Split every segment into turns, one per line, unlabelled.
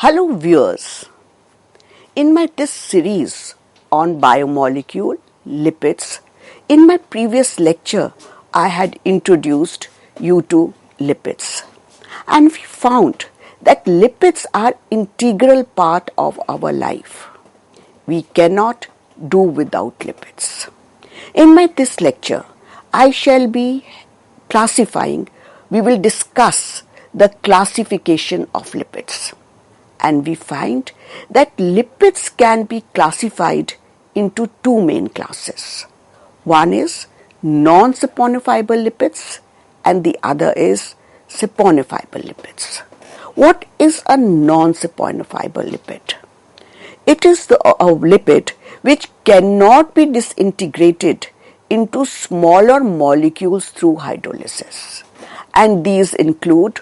Hello viewers, in my this series on biomolecule lipids, in my previous lecture I had introduced you to lipids and we found that lipids are integral part of our life. We cannot do without lipids. In my this lecture I shall be we will discuss the classification of lipids. And we find that lipids can be classified into two main classes. One is non-saponifiable lipids and the other is saponifiable lipids. What is a non-saponifiable lipid? It is a lipid which cannot be disintegrated into smaller molecules through hydrolysis, and these include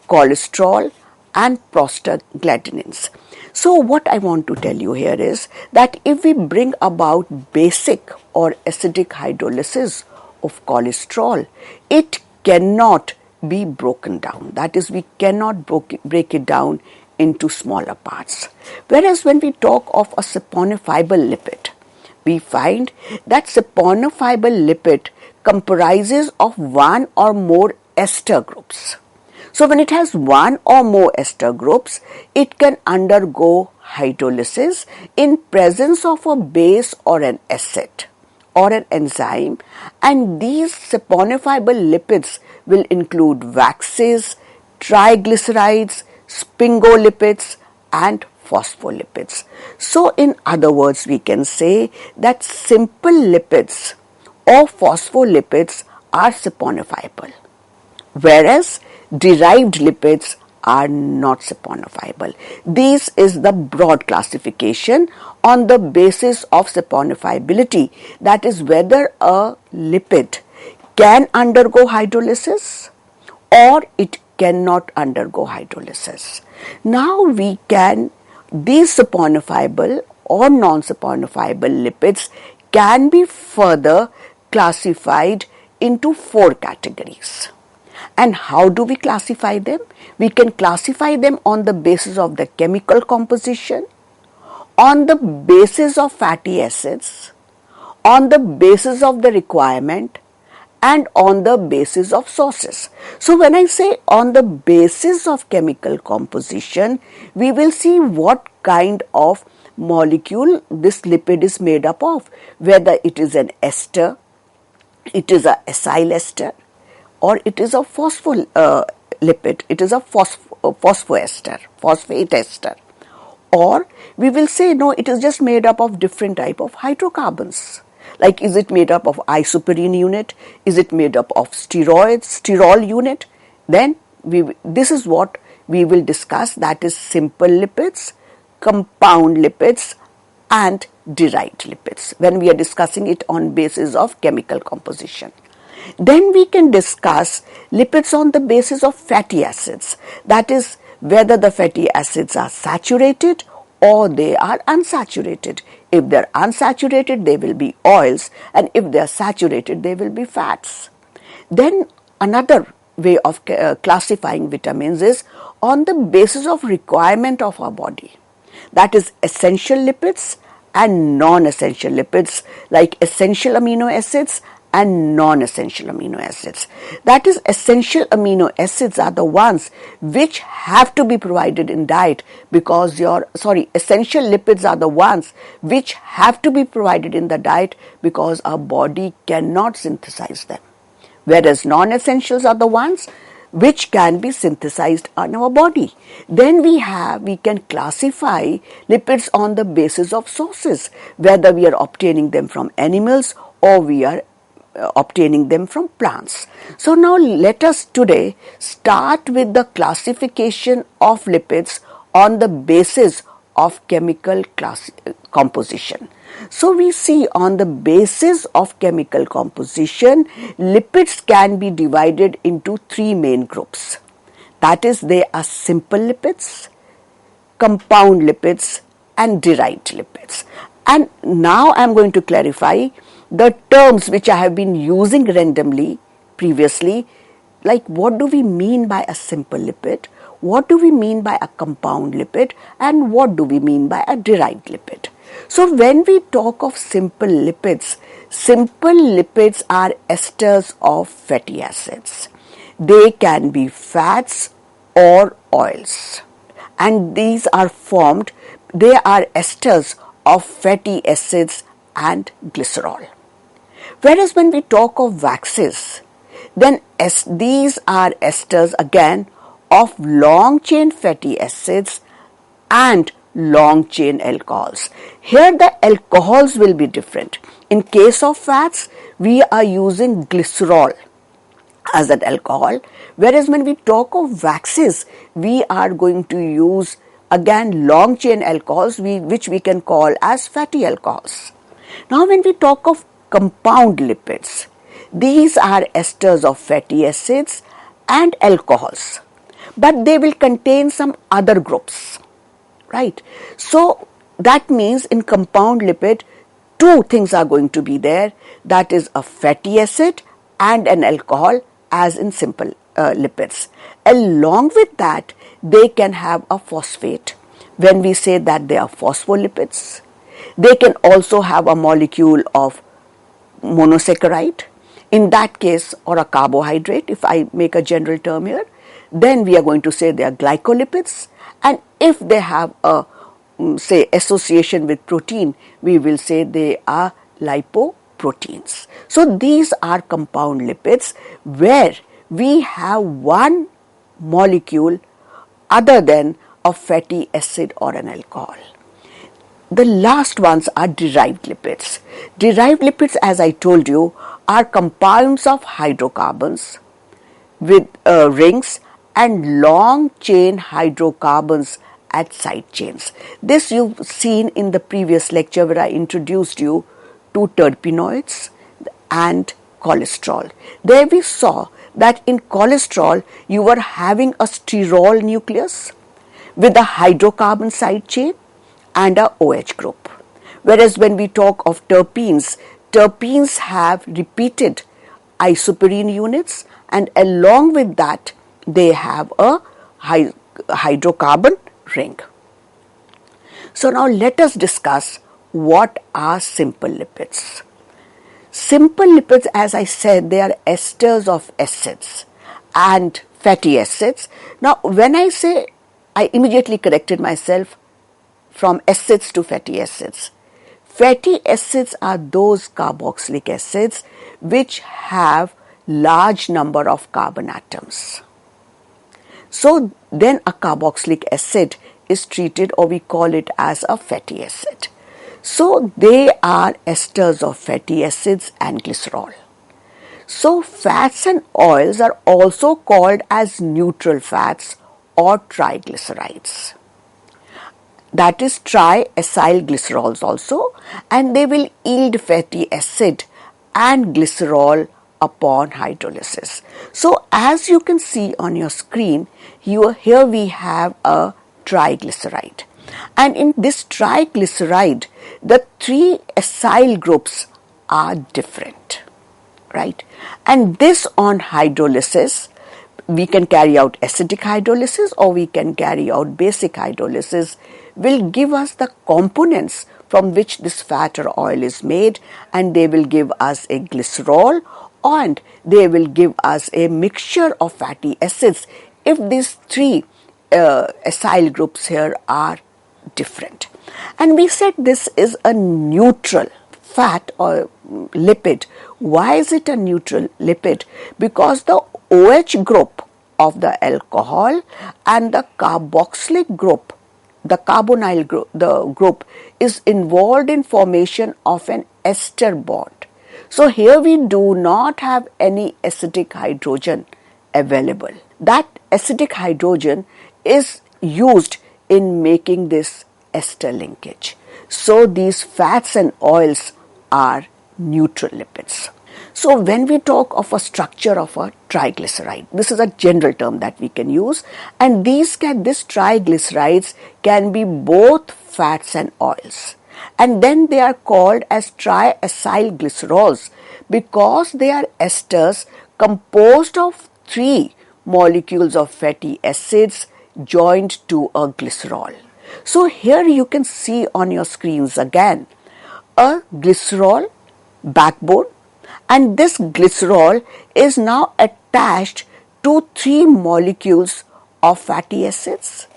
cholesterol and prostaglandins. So what I want to tell you here is that if we bring about basic or acidic hydrolysis of cholesterol, it cannot be broken down. That is, we cannot break it down into smaller parts. Whereas when we talk of a saponifiable lipid, we find that saponifiable lipid comprises of one or more ester groups. So when it has one or more ester groups, it can undergo hydrolysis in presence of a base or an acid or an enzyme, and these saponifiable lipids will include waxes, triglycerides, sphingolipids and phospholipids. So in other words, we can say that simple lipids or phospholipids are saponifiable, whereas derived lipids are not saponifiable. This is the broad classification on the basis of saponifiability, that is whether a lipid can undergo hydrolysis or it cannot undergo hydrolysis. Now these saponifiable or non-saponifiable lipids can be further classified into four categories. And how do we classify them? We can classify them on the basis of the chemical composition, on the basis of fatty acids, on the basis of the requirement, and on the basis of sources. So when I say on the basis of chemical composition, we will see what kind of molecule this lipid is made up of, whether it is an ester, it is a acyl ester, or it is a phospholipid, it is a phosphoester, phosphate ester. Or we will say, no, it is just made up of different type of hydrocarbons. Like, is it made up of isoprene unit? Is it made up of sterol unit? Then this is what we will discuss, that is simple lipids, compound lipids and derived lipids when we are discussing it on basis of chemical composition. Then we can discuss lipids on the basis of fatty acids, that is whether the fatty acids are saturated or they are unsaturated. If they are unsaturated, they will be oils, and if they are saturated, they will be fats. Then another way of classifying vitamins is on the basis of requirement of our body, that is essential lipids and non-essential lipids, like essential amino acids and non-essential amino acids. That is, essential amino acids are the ones which have to be provided in diet because essential lipids are the ones which have to be provided in the diet because our body cannot synthesize them, whereas non-essentials are the ones which can be synthesized on our body. Then we can classify lipids on the basis of sources, whether we are obtaining them from animals or we are obtaining them from plants. So now let us today start with the classification of lipids on the basis of chemical composition. So we see on the basis of chemical composition, lipids can be divided into three main groups. That is, they are simple lipids, compound lipids and derived lipids. And now I am going to clarify the terms which I have been using randomly previously, like what do we mean by a simple lipid, what do we mean by a compound lipid and what do we mean by a derived lipid. So when we talk of simple lipids are esters of fatty acids. They can be fats or oils, and these are formed, they are esters of fatty acids and glycerol. Whereas when we talk of waxes, then these are esters again of long chain fatty acids and long chain alcohols. Here the alcohols will be different. In case of fats, we are using glycerol as an alcohol, whereas when we talk of waxes, we are going to use again long chain alcohols which we can call as fatty alcohols. Now when we talk of compound lipids, these are esters of fatty acids and alcohols, but they will contain some other groups, right? So that means in compound lipid, two things are going to be there, that is a fatty acid and an alcohol, as in simple lipids. Along with that, they can have a phosphate. When we say that they are phospholipids, they can also have a molecule of monosaccharide, in that case, or a carbohydrate, if I make a general term here, then we are going to say they are glycolipids. And if they have a, say, association with protein, we will say they are lipoproteins. So these are compound lipids where we have one molecule other than a fatty acid or an alcohol. The last ones are derived lipids. Derived lipids, as I told you, are compounds of hydrocarbons with rings and long chain hydrocarbons at side chains. This you've seen in the previous lecture where I introduced you to terpenoids and cholesterol. There we saw that in cholesterol you were having a sterol nucleus with a hydrocarbon side chain and a OH group. Whereas when we talk of terpenes, terpenes have repeated isoprene units, and along with that they have a hydrocarbon ring. So now let us discuss what are simple lipids. Simple lipids, as I said, they are esters of acids and fatty acids. Now when I say, I immediately corrected myself from acids to fatty acids. Fatty acids are those carboxylic acids which have large number of carbon atoms. So then a carboxylic acid is treated, or we call it as a fatty acid. So they are esters of fatty acids and glycerol. So fats and oils are also called as neutral fats or triglycerides. That is triacyl glycerols also, and they will yield fatty acid and glycerol upon hydrolysis. So as you can see on your screen, here we have a triglyceride. And in this triglyceride, the three acyl groups are different, right? And this on hydrolysis, we can carry out acidic hydrolysis or we can carry out basic hydrolysis, will give us the components from which this fat or oil is made, and they will give us a glycerol and they will give us a mixture of fatty acids if these three acyl groups here are different. And we said this is a neutral fat or lipid. Why is it a neutral lipid? Because the OH group of the alcohol and the carboxylic group, the carbonyl group, the group is involved in formation of an ester bond. So here we do not have any acidic hydrogen available. That acidic hydrogen is used in making this ester linkage. So these fats and oils are neutral lipids. So when we talk of a structure of a triglyceride, this is a general term that we can use, and these triglycerides can be both fats and oils. And then they are called as triacyl glycerols because they are esters composed of three molecules of fatty acids joined to a glycerol. So here you can see on your screens again a glycerol backbone, and this glycerol is now attached to 3 molecules of fatty acids,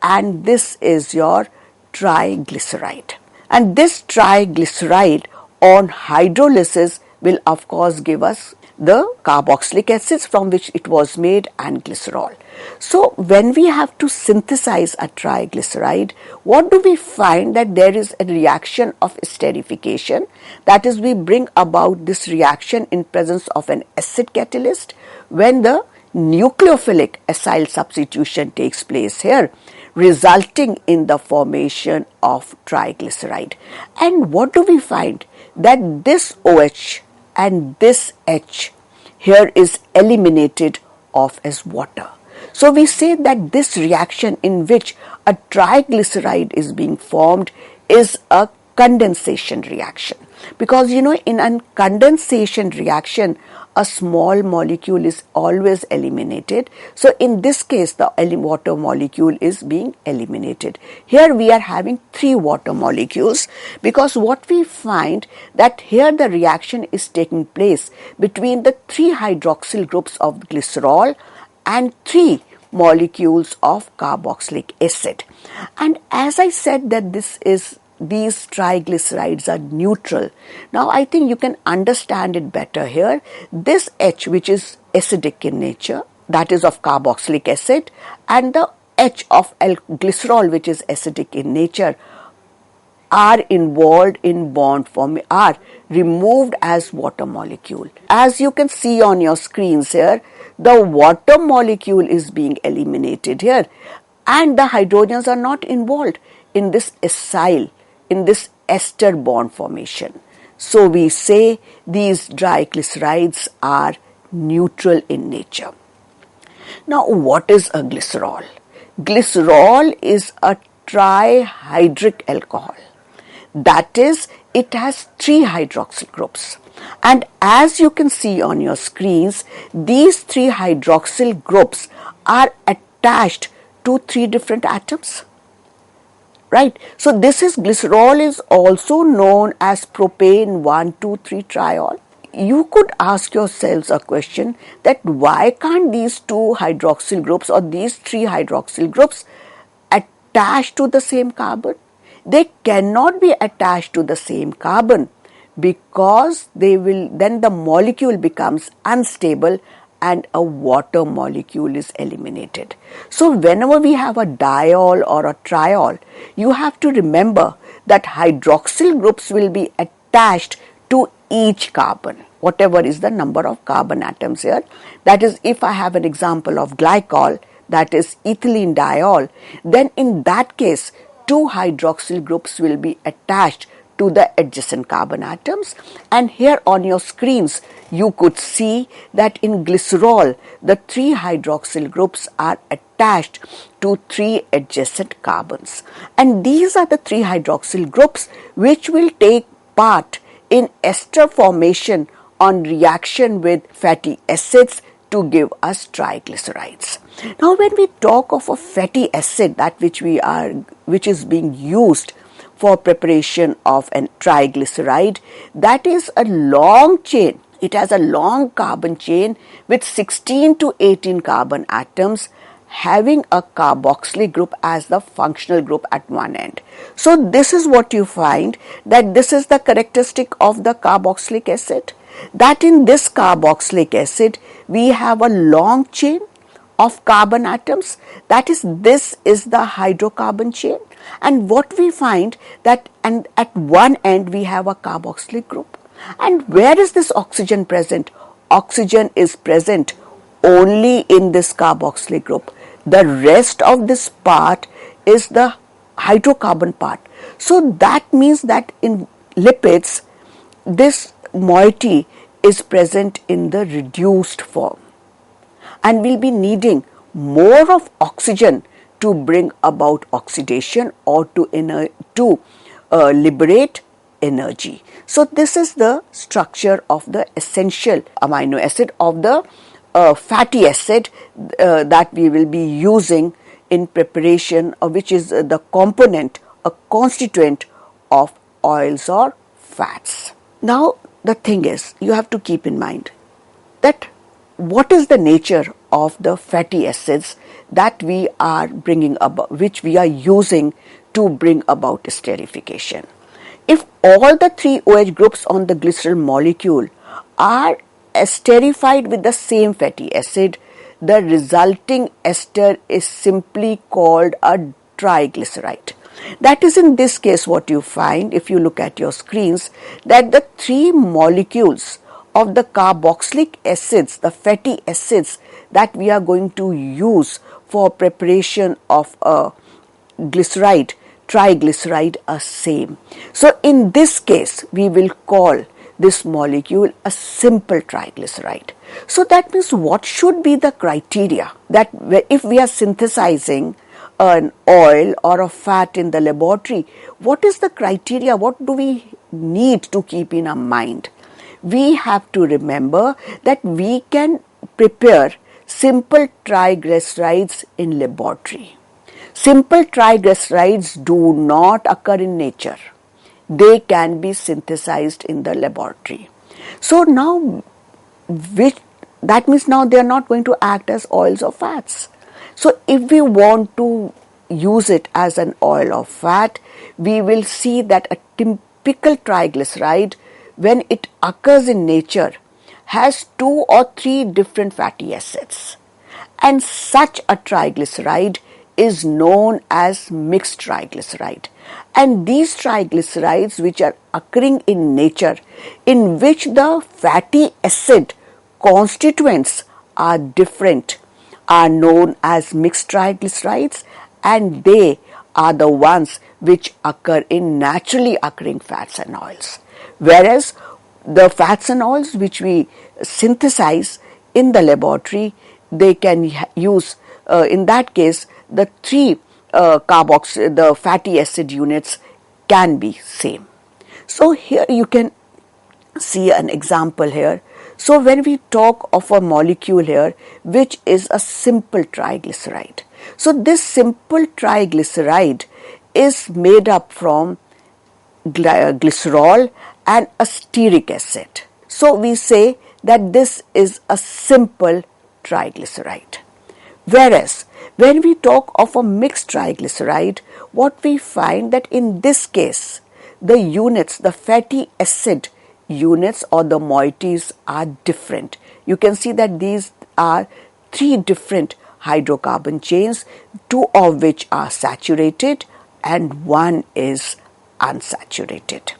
and this is your triglyceride. And this triglyceride on hydrolysis will of course give us the carboxylic acids from which it was made and glycerol. So when we have to synthesize a triglyceride, what do we find? That there is a reaction of esterification, that is, we bring about this reaction in presence of an acid catalyst when the nucleophilic acyl substitution takes place here, resulting in the formation of triglyceride. And what do we find? That this OH and this H here is eliminated off as water. So we say that this reaction in which a triglyceride is being formed is a condensation reaction, because in a condensation reaction a small molecule is always eliminated. So in this case the water molecule is being eliminated. Here we are having 3 water molecules, because what we find that here the reaction is taking place between the 3 hydroxyl groups of glycerol and 3 molecules of carboxylic acid. And as I said that these triglycerides are neutral. Now I think you can understand it better here. This H, which is acidic in nature, that is of carboxylic acid, and the H of glycerol, which is acidic in nature, are involved in bond formation, are removed as water molecule. As you can see on your screens here, the water molecule is being eliminated here, and the hydrogens are not involved in this acyl, in this ester bond formation. So we say these triglycerides are neutral in nature. Now what is a glycerol? Glycerol is a trihydric alcohol. That is, it has 3 hydroxyl groups. And as you can see on your screens, these 3 hydroxyl groups are attached to 3 different atoms. Right. So this is glycerol is also known as propane 1,2,3 triol. You could ask yourselves a question that why can't these 2 hydroxyl groups or these 3 hydroxyl groups attach to the same carbon? They cannot be attached to the same carbon, because then the molecule becomes unstable and a water molecule is eliminated. So whenever we have a diol or a triol, you have to remember that hydroxyl groups will be attached to each carbon, whatever is the number of carbon atoms here. That is, if I have an example of glycol, that is ethylene diol, then in that case 2 hydroxyl groups will be attached to the adjacent carbon atoms. And here on your screens you could see that in glycerol the 3 hydroxyl groups are attached to 3 adjacent carbons, and these are the 3 hydroxyl groups which will take part in ester formation on reaction with fatty acids to give us triglycerides. Now when we talk of a fatty acid, that which is being used for preparation of a triglyceride, that is a long chain. It has a long carbon chain with 16 to 18 carbon atoms, having a carboxylic group as the functional group at one end. So this is what you find, that this is the characteristic of the carboxylic acid, that in this carboxylic acid we have a long chain of carbon atoms, that is, this is the hydrocarbon chain, and what we find that and at one end we have a carboxylic group. And where is this oxygen present? Oxygen is present only in this carboxylic group. The rest of this part is the hydrocarbon part. So that means that in lipids this moiety is present in the reduced form, and we'll be needing more of oxygen to bring about oxidation or to liberate energy. So this is the structure of the essential amino acid of the fatty acid that we will be using in preparation, which is the component, a constituent of oils or fats. Now, the thing is, you have to keep in mind that what is the nature of the fatty acids that we are bringing about, which we are using to bring about esterification. If all the three OH groups on the glycerol molecule are esterified with the same fatty acid, the resulting ester is simply called a triglyceride. That is in this case what you find if you look at your screens, that the three molecules of the carboxylic acids, the fatty acids that we are going to use for preparation of a glyceride, triglyceride, are same. So in this case, we will call this molecule a simple triglyceride. So that means what should be the criteria that if we are synthesizing an oil or a fat in the laboratory, what is the criteria? What do we need to keep in our mind? We have to remember that we can prepare simple triglycerides in laboratory. Simple triglycerides do not occur in nature. They can be synthesized in the laboratory. So now, that means now they are not going to act as oils or fats. So if we want to use it as an oil or fat, we will see that a typical triglyceride, when it occurs in nature, has 2 or 3 different fatty acids. And such a triglyceride is known as mixed triglyceride. And these triglycerides which are occurring in nature, in which the fatty acid constituents are different, are known as mixed triglycerides, and they are the ones which occur in naturally occurring fats and oils. Whereas the fats and oils which we synthesize in the laboratory, they can use, in that case, the three the fatty acid units can be same. So here you can see an example here. So when we talk of a molecule here which is a simple triglyceride, so this simple triglyceride is made up from glycerol and a stearic acid. So we say that this is a simple triglyceride. Whereas when we talk of a mixed triglyceride, what we find that in this case, the units, the fatty acid units or the moieties are different. You can see that these are 3 different hydrocarbon chains, 2 of which are saturated and 1 is unsaturated.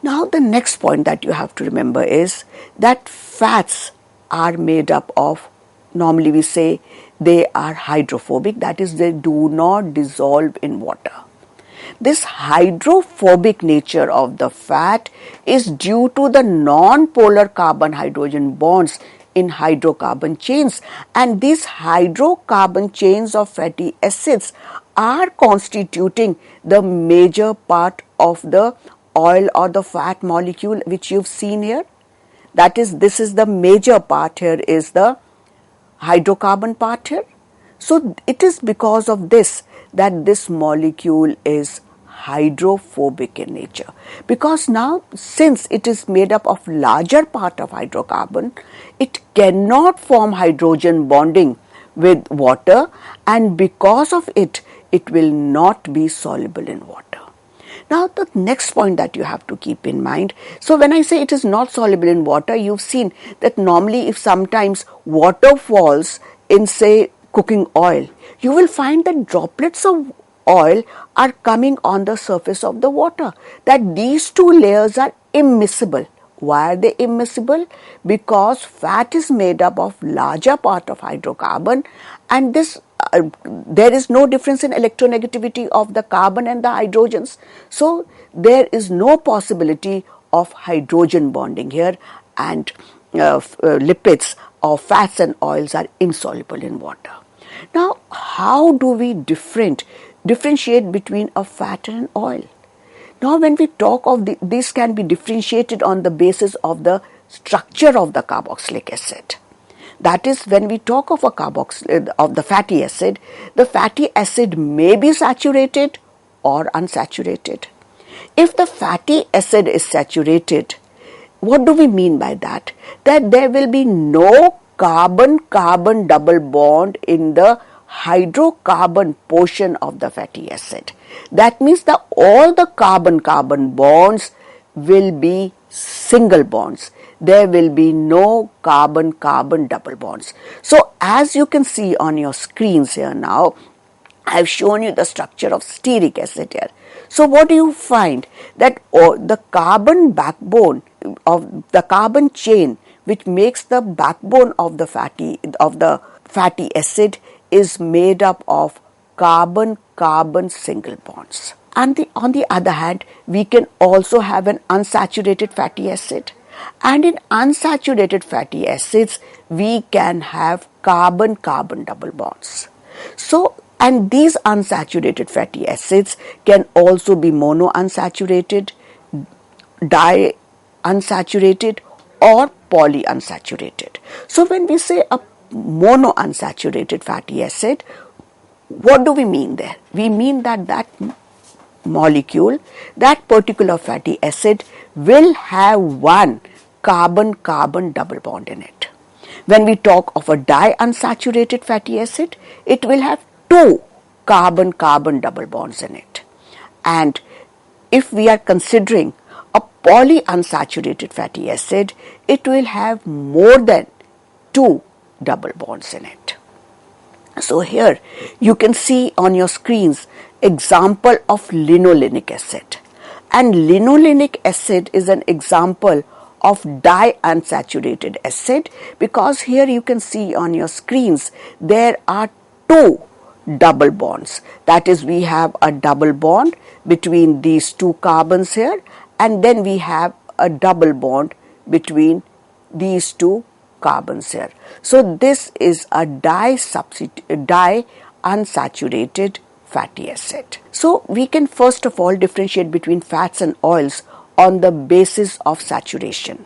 Now the next point that you have to remember is that fats are made up of, normally we say they are hydrophobic, that is, they do not dissolve in water. This hydrophobic nature of the fat is due to the non-polar carbon-hydrogen bonds in hydrocarbon chains, and these hydrocarbon chains of fatty acids are constituting the major part of the oil or the fat molecule which you've seen here. That is, this is the major part here, is the hydrocarbon part here. So it is because of this that this molecule is hydrophobic in nature, because now since it is made up of larger part of hydrocarbon, it cannot form hydrogen bonding with water, and because of it, it will not be soluble in water. Now the next point that you have to keep in mind, so when I say it is not soluble in water, you've seen that normally if sometimes water falls in, say, cooking oil, you will find that droplets of oil are coming on the surface of the water, that these 2 layers are immiscible. Why are they immiscible? Because fat is made up of larger part of hydrocarbon, and this there is no difference in electronegativity of the carbon and the hydrogens. So there is no possibility of hydrogen bonding here, and lipids or fats and oils are insoluble in water. Now, how do we differentiate between a fat and an oil? Now, when we talk of this can be differentiated on the basis of the structure of the carboxylic acid. That is, when we talk of a of the fatty acid, the fatty acid may be saturated or unsaturated. If the fatty acid is saturated, what do we mean by that? That there will be no carbon-carbon double bond in the hydrocarbon portion of the fatty acid. That means that all the carbon-carbon bonds will be single bonds. There will be no carbon-carbon double bonds. So as you can see on your screens here now, I've shown you the structure of stearic acid here. So what do you find? That the carbon backbone of the carbon chain which makes the backbone of the fatty acid is made up of carbon-carbon single bonds. And on the other hand, we can also have an unsaturated fatty acid. And in unsaturated fatty acids, we can have carbon-carbon double bonds. So, and these unsaturated fatty acids can also be monounsaturated, di-unsaturated, or polyunsaturated. So when we say a monounsaturated fatty acid, what do we mean there? We mean that that molecule, that particular fatty acid, will have one carbon-carbon double bond in it. When we talk of a di-unsaturated fatty acid, it will have two carbon-carbon double bonds in it. And if we are considering a polyunsaturated fatty acid, it will have more than two double bonds in it. So here you can see on your screens example of linolenic acid. And linolenic acid is an example of di-unsaturated acid, because here you can see on your screens there are two double bonds. That is, we have a double bond between these two carbons here, and then we have a double bond between these two carbons here. So this is a di-unsaturated fatty acid. So we can first of all differentiate between fats and oils on the basis of saturation.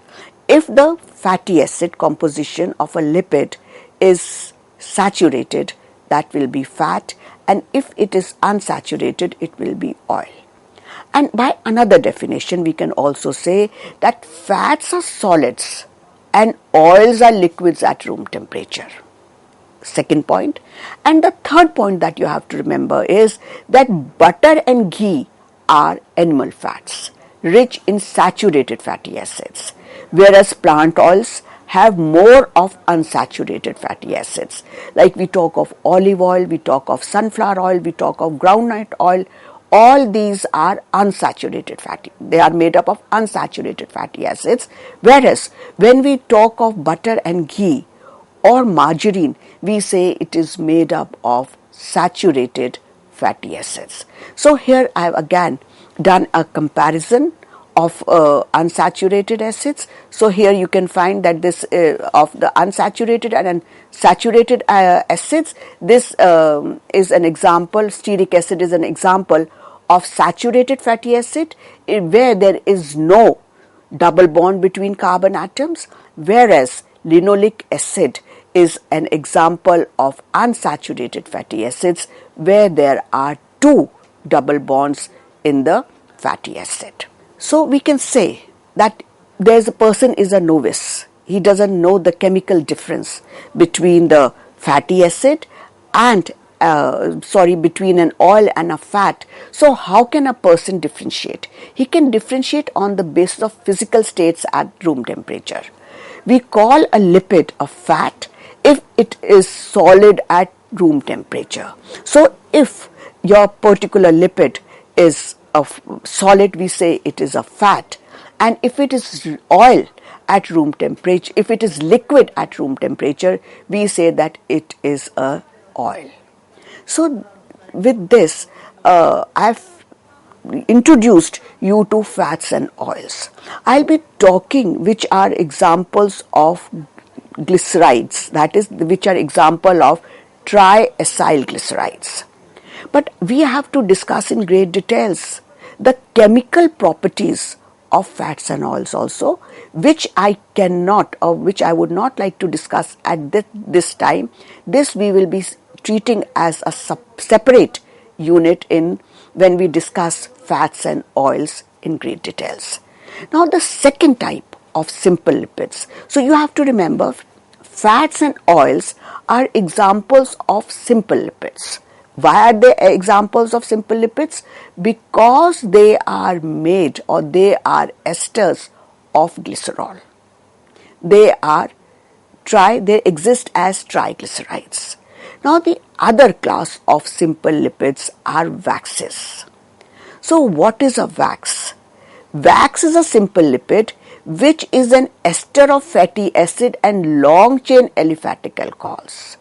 If the fatty acid composition of a lipid is saturated, that will be fat, and if it is unsaturated, it will be oil. And by another definition, we can also say that fats are solids and oils are liquids at room temperature. Second point. And the third point that you have to remember is that butter and ghee are animal fats, rich in saturated fatty acids, whereas plant oils have more of unsaturated fatty acids. Like we talk of olive oil, we talk of sunflower oil, we talk of groundnut oil. All these are unsaturated fatty. They are made up of unsaturated fatty acids. Whereas when we talk of butter and ghee or margarine, we say it is made up of saturated fatty acids. So here I have again done a comparison of unsaturated acids. So here you can find that this of the unsaturated and saturated acids, this is an example. Stearic acid is an example of saturated fatty acid where there is no double bond between carbon atoms, whereas linoleic acid is an example of unsaturated fatty acids where there are two double bonds in the fatty acid. So we can say that there's a person is a novice. He doesn't know the chemical difference between the fatty acid and between an oil and a fat. So how can a person differentiate? He can differentiate on the basis of physical states at room temperature. We call a lipid a fat if it is solid at room temperature. So if your particular lipid is a solid, we say it is a fat, and if it is oil at room temperature, if it is liquid at room temperature, we say that it is a oil. So with this, I've introduced you to fats and oils. I'll be talking which are examples of glycerides, that is, which are example of triacyl glycerides. But we have to discuss in great details the chemical properties of fats and oils also, which I cannot or which I would not like to discuss at this time. This we will be treating as a separate unit when we discuss fats and oils in great details. Now the second type of simple lipids. So you have to remember, fats and oils are examples of simple lipids. Why are they examples of simple lipids? Because they are made or they are esters of glycerol. They exist as triglycerides. Now the other class of simple lipids are waxes. So what is a wax? Wax is a simple lipid which is an ester of fatty acid and long chain aliphatic alcohols.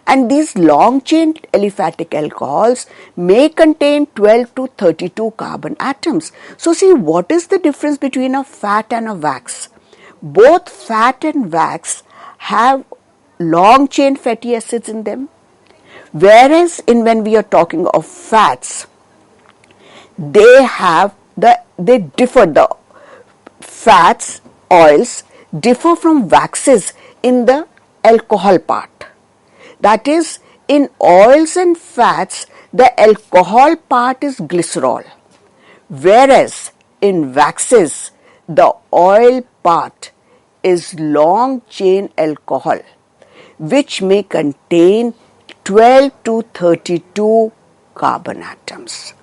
And these long chain aliphatic alcohols may contain 12 to 32 carbon atoms. So see, what is the difference between a fat and a wax? Both fat and wax have long chain fatty acids in them, whereas when we are talking of fats, the fats, oils differ from waxes in the alcohol part. That is, in oils and fats, the alcohol part is glycerol, whereas in waxes, the oil part is long chain alcohol, which may contain 12 to 32 carbon atoms.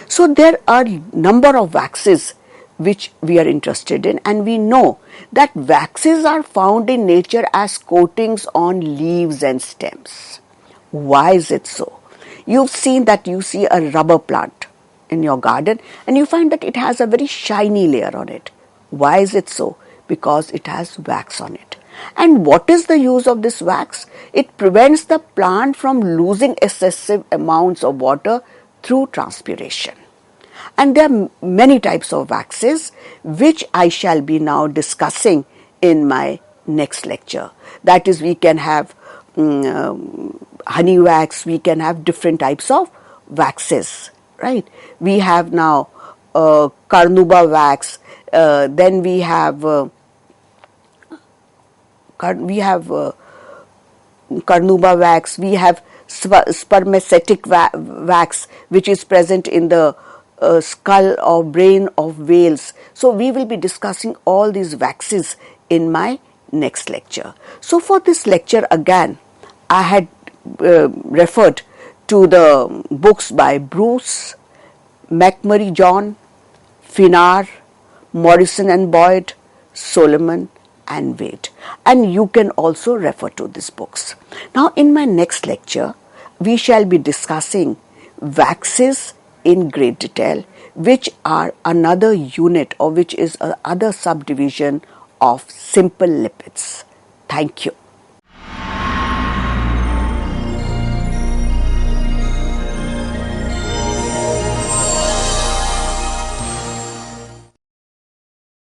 So there are number of waxes which we are interested in, and we know that waxes are found in nature as coatings on leaves and stems. Why is it so? You've seen that you see a rubber plant in your garden and you find that it has a very shiny layer on it. Why is it so? Because it has wax on it. And what is the use of this wax? It prevents the plant from losing excessive amounts of water through transpiration. And there are many types of waxes which I shall be now discussing in my next lecture. That is, we can have honey wax, we can have different types of waxes, right? We have now carnauba wax, then we have carnauba wax, we have spermaceti wax, which is present in the skull or brain of whales. So we will be discussing all these waxes in my next lecture. So for this lecture again, I had referred to the books by Bruce, McMurray John, Finar, Morrison and Boyd, Solomon and Wade. And you can also refer to these books. Now in my next lecture, we shall be discussing waxes in great detail, which are another unit or which is another subdivision of simple lipids. Thank you.